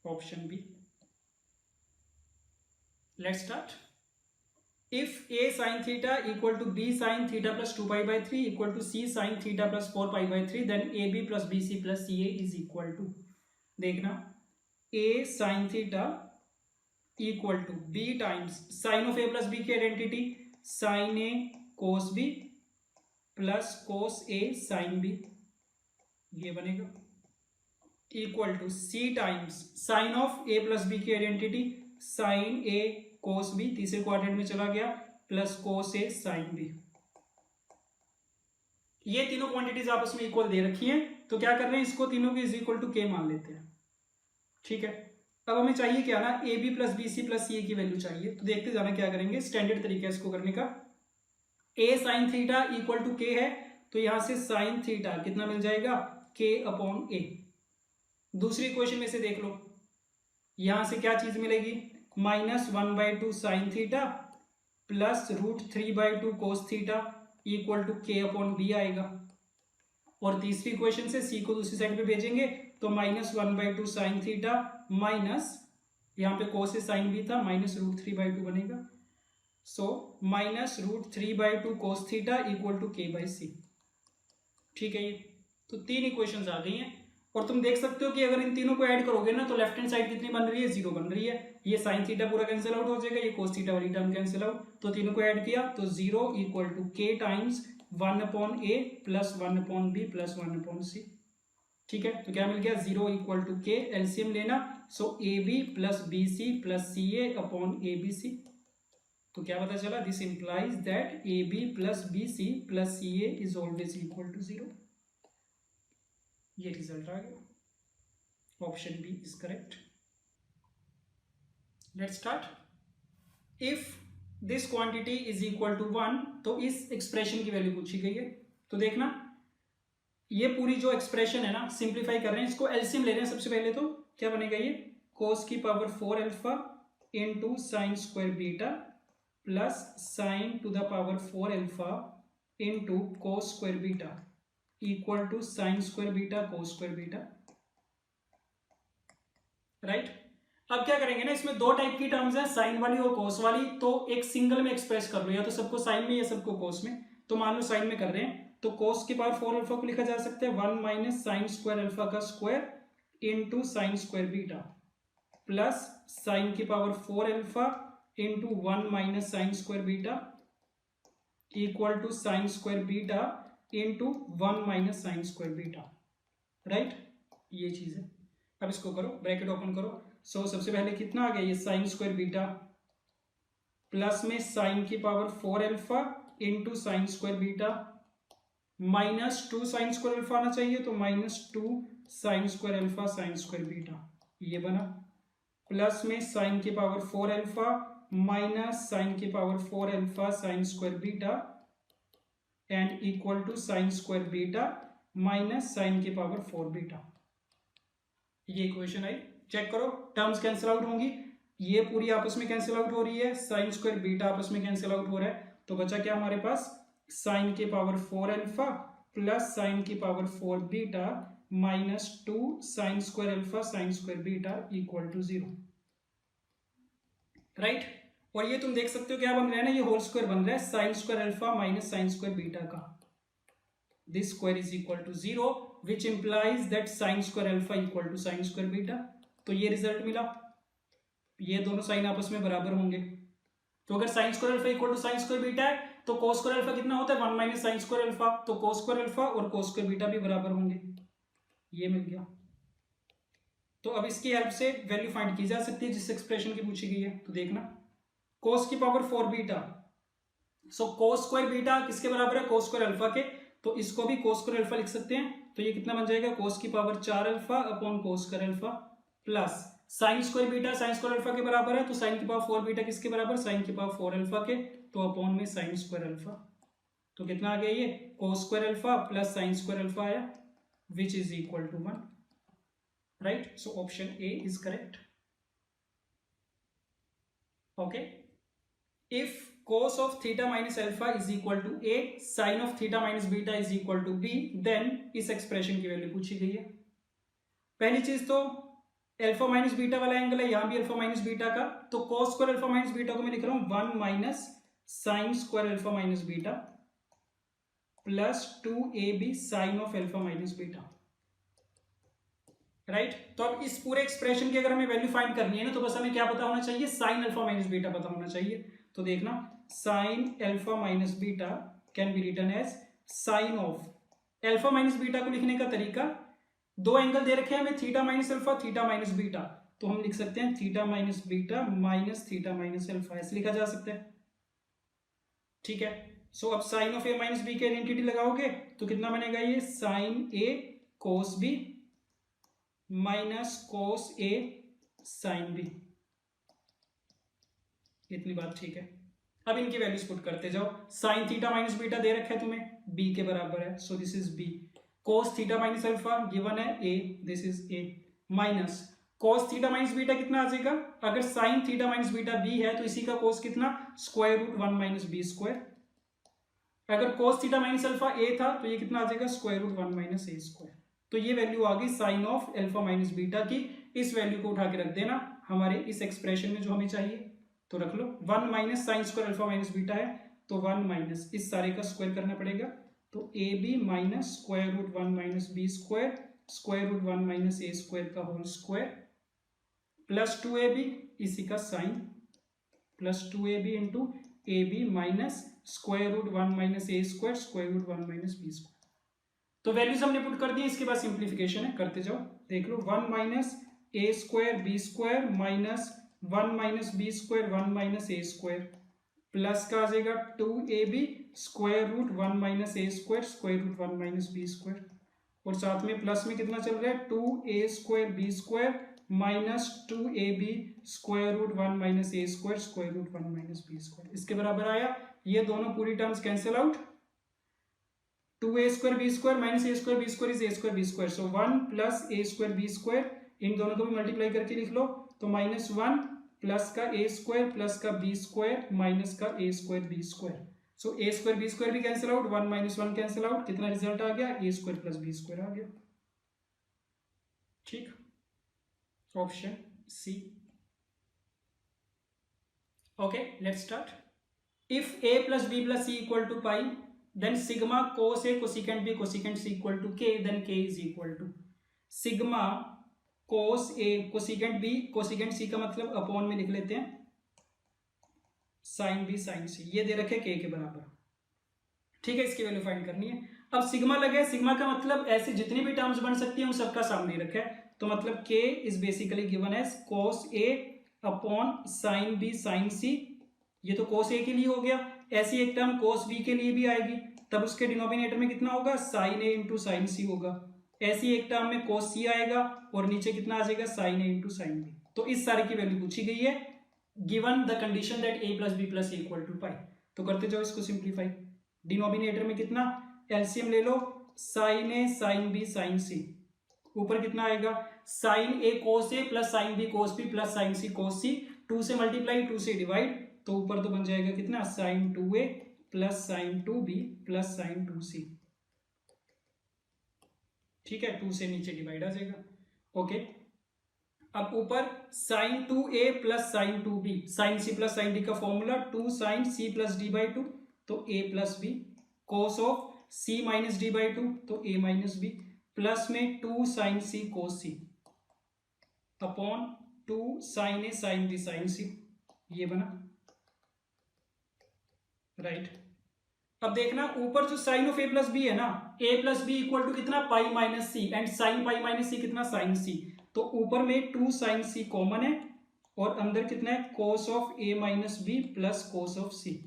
option B. Let's start. If a sin theta equal to b sin theta + 2π/3 equal to c sin theta + 4π/3, then ab + bc + ca is equal to, देखना a sin theta equal to b times sine of a + b की identity sine a cos b plus cos a sin b, ये बनेगा, equal to c times sine of a + b की identity sine a cos b, तीसरे क्वाड्रेंट में चला गया, plus cos a sin b। ये तीनों क्वांटिटीज आपस में इक्वल दे रखी हैं, तो क्या कर रहे हैं, इसको तीनों के इज इक्वल टू k मान लेते हैं, ठीक है। अब हमें चाहिए क्या ना, ए बी + bc + ca की वैल्यू चाहिए, तो देखते जाना क्या करेंगे, स्टैंडर्ड तरीका है इसको करने का। a sin theta equal to k है, तो यहां से साइन थीटा कितना मिल जाएगा, के अपॉन ए। दूसरी इक्वेशन में से देख लो, यहां से क्या चीज मिलेगी, -1/2 sine theta plus √3/2 cos theta equal to K upon B आएगा। और तीसरी इक्वेशन से सी को दूसरी साइड पे भेजेंगे तो -1/2 साइन थीटा माइनस, यहाँ पे कोस से साइन भी था, -√3/2 बनेगा। सो -√3/2 कोस थीटा इक्वल टू के बाई सी। ठीक है, ये तो तीन इक्वेशंस आ गई हैं। और तुम देख सकते हो कि अगर इन तीनों को ऐड करोगे ना तो लेफ्ट हैंड साइड कितनी बन रही है, 0 बन रही है। ये साइन थीटा पूरा कैंसिल आउट हो जाएगा, ये कोस थीटा वाली टर्म कैंसिल आउट, तो तीनों को ऐड किया तो 0 इक्वल टू के times 1/a plus 1/b plus 1/c। ठीक है, तो क्या मिल गया, 0 इक्वल टू के, एलसीएम लेना, so A B plus B C plus C A upon A B C. तो क्या पता चला, this implies that A B plus B C plus C A is always equal to 0। ये रिजल्ट आ गया, option B is correct. Let's start. If this quantity is equal to 1, तो इस एक्सप्रेशन की वैल्यू पूछी गई है। तो देखना, ये पूरी जो एक्सप्रेशन है ना, सिंप्लीफाई कर रहे हैं, इसको एलसीएम ले रहे हैं। सबसे पहले तो क्या बनेगा, ये cos की power 4 alpha into sine square beta plus sine to the power 4 alpha into cos square beta equal to sine square beta cos square beta. Right, अब क्या करेंगे ना, इसमें दो टाइप की टर्म्स है, साइन वाली और कोस वाली। तो एक सिंगल में एक्सप्रेस कर लो, या तो सबको साइन में या सबको कोस में। तो मान लो साइन में कर रहे हैं तो कोस की पावर 4 अल्फा को लिखा जा सकता है 1 माइनस साइन स्क्वायर अल्फा का square into sine square beta plus sine की power 4 alpha into 1 minus sine square beta equal to sine square beta into 1 minus sine square beta. Right, ये चीज है। अब इसको करो, ब्रैकेट ओपन करो। सो सबसे पहले कितना आ गया, ये साइन स्क्वायर बीटा प्लस में साइन की power 4 alpha into sine square beta -2 sine square alpha आना चाहिए, तो -2 sine square alpha sine square beta, ये बना। प्लस में साइन की पावर 4 अल्फा माइनस साइन की power 4 alpha sine square beta and equal to sine square beta minus sine की पावर 4 बीटा। ये इक्वेशन आई। चेक करो, टर्म्स कैंसिल आउट होंगी, ये पूरी आपस में कैंसिल आउट हो रही है, साइन स्क्वायर बीटा आपस में कैंसिल आउट हो रहा है। तो बचा क्या हमारे पास, साइन की पावर 4 अल्फा प्लस साइन की power 4 beta -2 sine square alpha sine square beta equal to 0। Right, और ये तुम देख सकते हो क्या बन रहा है ना, ये होल स्क्वायर बन रहा है sine square alpha minus sine square beta का। This square is equal to 0 which implies that sine square alpha equal to sine square beta. तो ये रिजल्ट मिला, ये दोनों साइन आपस में बराबर होंगे। तो अगर sine square alpha equal to sine square beta है तो कोस स्क्वायर अल्फा कितना होता है, 1 माइनस साइन स्क्वायर अल्फा, तो कोस स्क्वायर अल्फा और कोस स्क्वायर बीटा भी बराबर होंगे। ये मिल गया। तो अब इसकी हेल्प से वैल्यू फाइंड की जा सकती है जिस एक्सप्रेशन की पूछी गई है। तो देखना, कोस की पावर 4 बीटा, सो कोस स्क्वायर बीटा किसके बराबर है, कोस स्क्वायर अल्फा के, तो इसको भी कोस स्क्वायर अल्फा लिख सकते हैं। तो ये कितना बन जाएगा, कोस की पावर 4 अल्फा अपॉन कोस square alpha plus sine square beta sine square alpha के बराबर है, तो साइन की पावर 4 बीटा किसके बराबर, साइन की पावर 4 अल्फा के, तो अपॉन में साइन स्क्वायर अल्फा। तो कितना आ गया, ये cos square alpha plus sine square alpha आया which is equal to 1। Right, so option A is correct. Okay, if cos of theta minus alpha is equal to a, sin of theta minus beta is equal to b, then इस एक्सप्रेशन की वैल्यू पूछी गई है। पहली चीज तो अल्फा माइनस बीटा वाला एंगल है, यहां भी अल्फा माइनस बीटा का, तो cos square alpha minus beta को मैं लिख रहा हूं 1 minus sine square alpha minus beta plus 2ab sine of alpha minus beta. Right, तो अब इस पूरे एक्सप्रेशन की अगर हमें वैल्यू फाइंड करनी है ना, तो बस हमें क्या पता होना चाहिए, साइन अल्फा माइनस बीटा पता होना चाहिए। तो देखना, sine alpha minus beta can be written as sine of alpha minus beta को लिखने का तरीका, दो एंगल दे रखे हैं हमें, theta minus alpha theta minus beta, तो हम लिख सकते हैं theta minus beta minus theta minus alpha, ऐसे लिखा जा सकता है। ठीक है, सो अब sine of A minus B की आइडेंटिटी लगाओगे तो कितना बनेगा, ये sine A cos B minus cos A sine B. इतनी बात ठीक है। अब इनकी वैल्यूज पुट करते जाओ। साइन थीटा माइनस बीटा दे रखा है तुम्हें, बी के बराबर है, so this is B. Cos theta minus alpha given है A, this is A, minus cos theta minus beta कितना आ जाएगा, अगर sine theta minus beta B है तो इसी का कोस कितना, square root 1 minus B square. अगर cos theta minus alpha A था तो ये कितना आ जाएगा, square root 1 minus A square. तो ये वैल्यू आ गई sine of alpha minus beta की। इस वैल्यू को उठा के रख देना हमारे इस एक्सप्रेशन में जो हमें चाहिए, तो रख लो 1 minus sine square alpha minus beta है, तो 1 माइनस इस सारे का स्क्वायर करना पड़ेगा, तो A B minus square root 1 minus B square, square root 1 minus A square का होल स्क्वायर, प्लस 2ab इसी का sine, plus 2ab into A B minus square root 1 minus A square, square root 1 minus B square. तो वैल्यूज हमने पुट कर दी, इसके बाद सिंप्लीफिकेशन है, करते जाओ, देख लो 1 minus A square B square minus 1 minus B square 1 minus A square, plus का आ जाएगा 2ab square root 1 minus A square, square root 1 minus B square, और साथ में प्लस में कितना चल रहा है 2a square B square minus 2ab square root 1 minus A square, square root 1 minus B square, इसके बराबर आया। ये दोनों पूरी terms cancel out, 2a square B square minus A square B square is A square B square, so 1 plus A square B square, इन दोनों को भी मल्टीप्लाई करके लिख लो, तो माइनस 1 प्लस का ए स्क्वायर प्लस का बी स्क्वायर माइनस का A square B square, so A square B square भी cancel out, 1 minus 1 cancel out, कितना रिजल्ट आ गया, A square plus B square आ गया। ठीक, option C. Okay, let's start. If A plus B plus C equal to pi, then sigma cos a cosecant b cosecant c equal to k, then k is equal to sigma cos a cosecant b cosecant c का मतलब अपॉन में लिख लेते हैं sin b sin c, ये दे रखे k के बराबर। ठीक है, इसकी वैल्यू फाइंड करनी है। अब सिग्मा लगे, सिग्मा का मतलब ऐसे जितनी भी टर्म्स बन सकती हैं उन सबका सामने रखा है, तो मतलब k is basically given as cos a upon sin b sin c, ये तो cos a के लिए हो गया। ऐसी एक टर्म cos b के लिए भी आएगी, तब उसके डिनोमिनेटर में कितना होगा, sin a इंटू साइन सी होगा। ऐसी एक टर्म में cos c आएगा और नीचे कितना आ जाएगा, sin a into sine b। तो इस सारे की वैल्यू पूछी गई है, given the condition that a plus B plus C equal to pi. तो करते जाओ इसको सिंप्लीफाई, डिनोमिनेटर में कितना, एलसीएम ले लो, sin a sin b sin c, ऊपर कितना आएगा, sin a cos a plus sin b cos b plus sin c cos c, 2 से मल्टीप्लाई 2 से डिवाइड, तो ऊपर तो बन जाएगा कितना, sin 2a plus sin 2b plus sin 2c। ठीक है, 2 से नीचे डिवाइड आ जाएगा। ओके, अब ऊपर sin 2a plus sin 2b, sin c plus sin d का formula 2 sin c plus d by 2, तो a plus b, cos of c minus d by 2, तो a माइनस b, प्लस में 2 sin c cos c upon 2 sin a sin b sin c, ये बना राइट। अब देखना ऊपर जो sine of A plus B है ना, A plus B equal to कितना, pi minus C, and sine pi minus C कितना, साइन सी, तो ऊपर में 2 साइन सी कॉमन है और अंदर कितना है, cos of A minus B plus cos of C,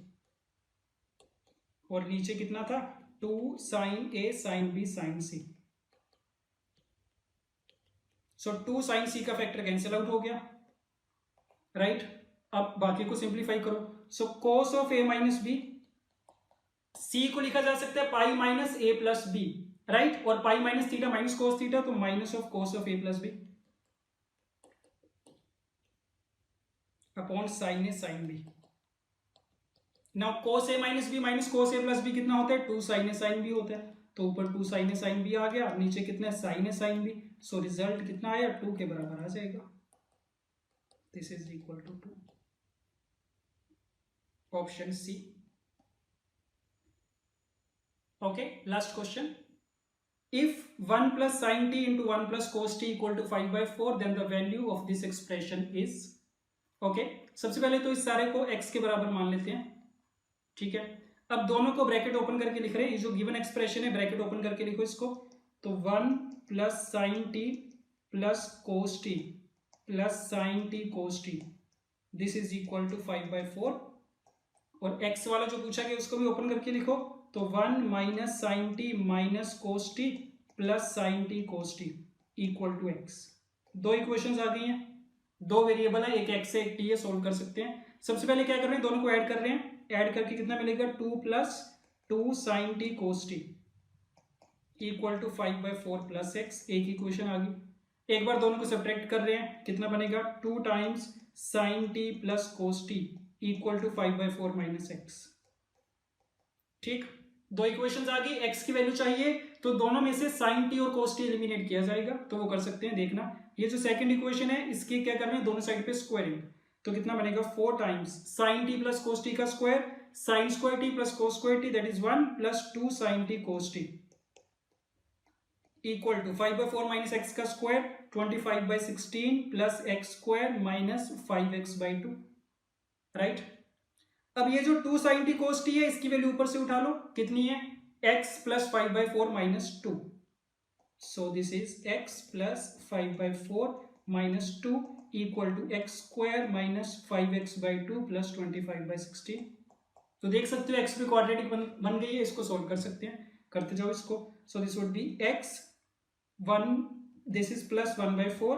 और नीचे कितना था, 2 sine A sine B sine C, so 2 sine C का फैक्टर कैंसिल आउट हो गया राइट। अब बाकी को सिंप्लीफाई करो, so cos of A minus B, C को लिखा जा सकता है pi minus A plus B right, और pi minus theta minus cos theta, तो minus of cos of A plus B upon sine A sine B. Now cos A minus B minus cos A plus B कितना होता है, 2 साइन ए साइन बी होता है, तो ऊपर 2 साइन ए साइन बी आ गया, नीचे कितना है, sine A sine B, so result कितना आया, 2 के बराबर आ जाएगा, this is equal to 2, option C. Okay, last question, if 1 plus sine T into 1 plus cos T equal to 5/4, then the value of this expression is. Okay, सबसे पहले तो इस सारे को x के बराबर मान लेते हैं। ठीक है, अब दोनों को ब्रैकेट ओपन करके लिख रहे हैं, ये जो गिवन एक्सप्रेशन है ब्रैकेट ओपन करके लिखो इसको, तो 1 plus sine T plus cos T plus sine T cos T, this is equal to 5/4, और x वाला जो पूछा गया उसको भी ओपन करके लिखो, तो 1 minus sine T minus cos T plus sine T cos T equal to x। 2 equations आ गई हैं, दो वेरिएबल है, एक एक्स है एक टी है, सोल्व कर सकते हैं। सबसे पहले क्या कर रहे हैं, दोनों को ऐड कर रहे हैं, ऐड करके कितना मिलेगा 2 plus 2 sine T cos T equal to 5/4 plus X, एक इक्वेशन आ गई। एक बार दोनों को सब्ट्रैक्ट कर रहे हैं, कितना बनेगा 2 times sine T plus cos T equal to 5/4 minus X. ठीक, दो इक्वेशंस आ गई, एक्स की वैल्यू चाहिए तो दोनों में से साइन टी और कोस टी एलिमिनेट किया जाएगा, तो वो कर सकते हैं। देखना ये जो सेकंड इक्वेशन है इसकी क्या करना है, दोनों साइड पे स्क्वायरिंग, तो कितना बनेगा 4 times sine T plus cos T का square, sine square T plus cos square T that is 1 plus 2 sine T cos T equal to 5/4 minus x का square 25/16 plus x square minus 5x/2, right. अब ये जो 2 साइन टी कोस टी है इसकी वैल्यू ऊपर से उठा लो, कितनी है x plus 5/4 minus 2, so this is x plus 5/4 minus 2 equal to X square minus 5x/2 plus 25/16। तो देख सकते हो x भी क्वाड्रेटिक बन गई है, इसको सोल्व कर सकते हैं, करते जाओ इसको। So this would B x 1, this is plus 1/4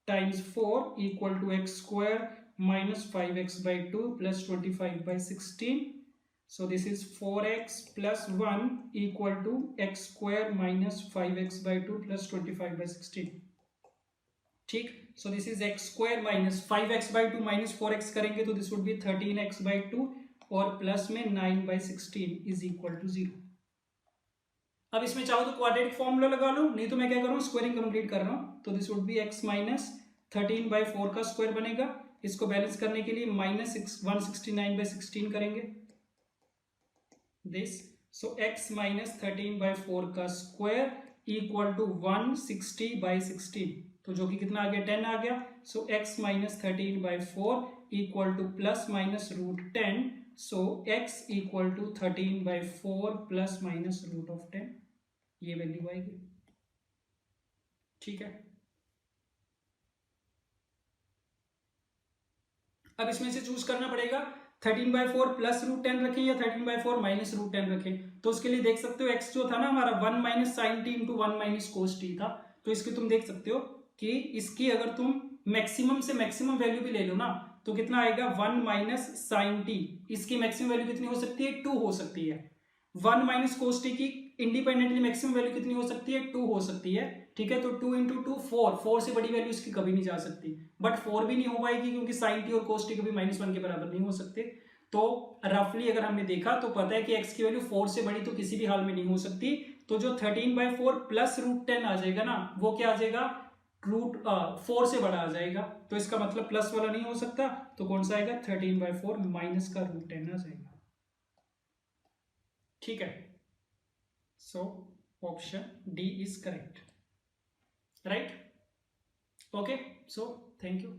times 4 equal to x square minus 5x/2 plus 25/16. So this is 4x plus 1 equal to x square minus 5x/2 plus 25/16. ठीक, so this is x square minus 5x/2 minus 4x करेंगे तो this would be 13x/2 और प्लस में 9/16 is equal to 0। अब इसमें चाहो तो क्वाड्रेटिक फॉर्मूला लगा लो, नहीं तो मैं क्या कर रहा हूँ स्क्वायरिंग कंप्लीट कर रहा हूँ, तो this would B x minus 13/4 का स्क्वायर बनेगा। इसको बैलेंस करने के लिए माइनस 169/16 करेंगे दिस, सो x माइनस 13/4 का स्क्वायर इक्वल टू 160/16, तो जो कि कितना आ गया 10 आ गया। So x minus 13/4 equal to plus minus √10, so x equal to 13/4 plus minus √10, ये वैल्यू आएगी। ठीक है, अब इसमें से चूज करना पड़ेगा 13/4 प्लस √10 रखें या 13/4 माइनस √10 रखें। तो उसके लिए देख सकते हो x जो था ना हमारा 1 minus sine T into 1 minus cos T था, तो इसकी तुम देख सकते हो कि इसकी अगर तुम मैक्सिमम से मैक्सिमम वैल्यू भी ले लो ना तो कितना आएगा 1 माइनस साइन टी, इसकी मैक्सिमम वैल्यू कितनी हो सकती है 2 हो सकती है। 1 माइनस कोस टी की इंडिपेंडेंटली मैक्सिमम वैल्यू कितनी हो सकती है 2 हो सकती है। ठीक है, तो 2 इंटू 2 4 से बड़ी वैल्यू इसकी कभी नहीं जा सकती, बट 4 भी नहीं हो पाएगी क्योंकि साइन टी और कोस टी कभी -1 के बराबर नहीं हो सकते। तो रफली अगर हमने देखा तो पता है कि x की वैल्यू 4 से बड़ी तो किसी भी हाल में नहीं हो सकती, तो जो 13/4 प्लस √10 आ जाएगा ना वो क्या आ जाएगा √4 से बड़ा आ जाएगा, तो इसका मतलब प्लस वाला नहीं हो सकता, तो कौन सा आएगा 13/4 माइनस का √10 आ जाएगा। ठीक है, so option D is correct, right. Okay, so thank you.